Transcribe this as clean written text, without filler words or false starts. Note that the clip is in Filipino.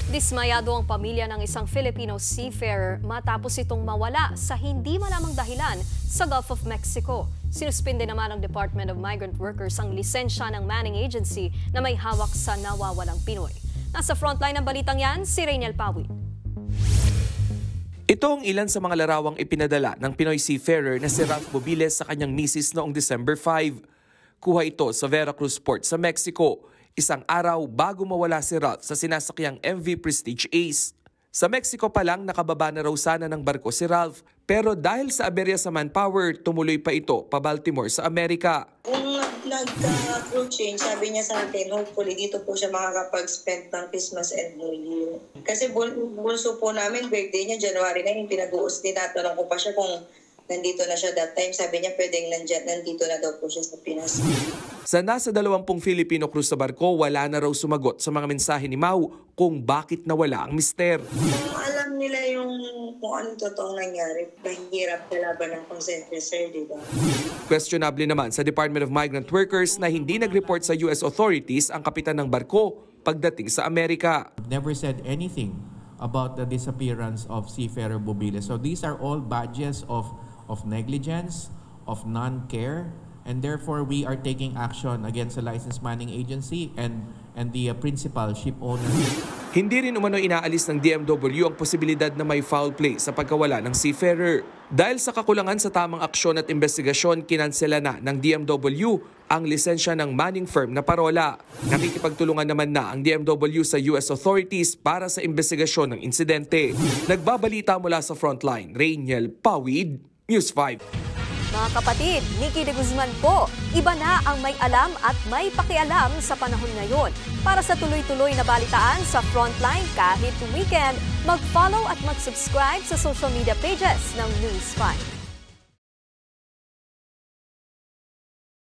Dismayado ang pamilya ng isang Filipino seafarer matapos itong mawala sa hindi malamang dahilan sa Gulf of Mexico. Sinuspinde naman ng Department of Migrant Workers ang lisensya ng Manning Agency na may hawak sa nawawalang Pinoy. Nasa frontline ng balitang yan, si Rainiel Pawid. Ito ang ilan sa mga larawang ipinadala ng Pinoy seafarer na si Ralph Bobiles sa kanyang misis noong December 5. Kuha ito sa Veracruz Port sa Mexico, isang araw bago mawala si Ralph sa sinasakyang MV Prestige Ace. Sa Mexico pa lang nakababa na raw sana ng barko si Ralph, pero dahil sa aberya sa manpower, tumuloy pa ito pa Baltimore sa Amerika. Kung nag-crew change, sabi niya sa atin, hopefully dito po siya makakapag-spend ng Christmas and New Year. Kasi bunso po namin, birthday niya, January 9, pinag-uus din, natanong ko pa siya kung nandito na siya that time. Sabi niya pwedeng nandito na daw po siya sa Pinas. Sa nasa 20 Filipino crew sa barko, wala na raw sumagot sa mga mensahe ni Mau kung bakit nawala ang mister. Kung alam nila kung anong totoong nangyari, mahirap na laban ng consent sir, di ba? Questionable naman sa Department of Migrant Workers na hindi nag-report sa US authorities ang kapitan ng barko pagdating sa Amerika. Never said anything about the disappearance of seafarer Bobiles. So these are all badges of negligence, of non-care, and therefore we are taking action against the licensed manning agency and the principal ship owner. Hindi rin umano inaalis ng DMW ang posibilidad na may foul play sa pagkawala ng seafarer. Dahil sa kakulangan sa tamang aksyon at investigasyon, kinansela na ng DMW ang lisensya ng manning firm na Parola. Nakikipagtulungan naman na ang DMW sa US authorities para sa investigasyon ng insidente. Nagbabalita mula sa frontline, Rainiel Pawid, News 5. Mga kapatid, Nikki de Guzman po, iba na ang may alam at may pakialam sa panahon ngayon. Para sa tuloy-tuloy na balitaan sa Frontline kahit weekend, mag-follow at mag-subscribe sa social media pages ng News 5.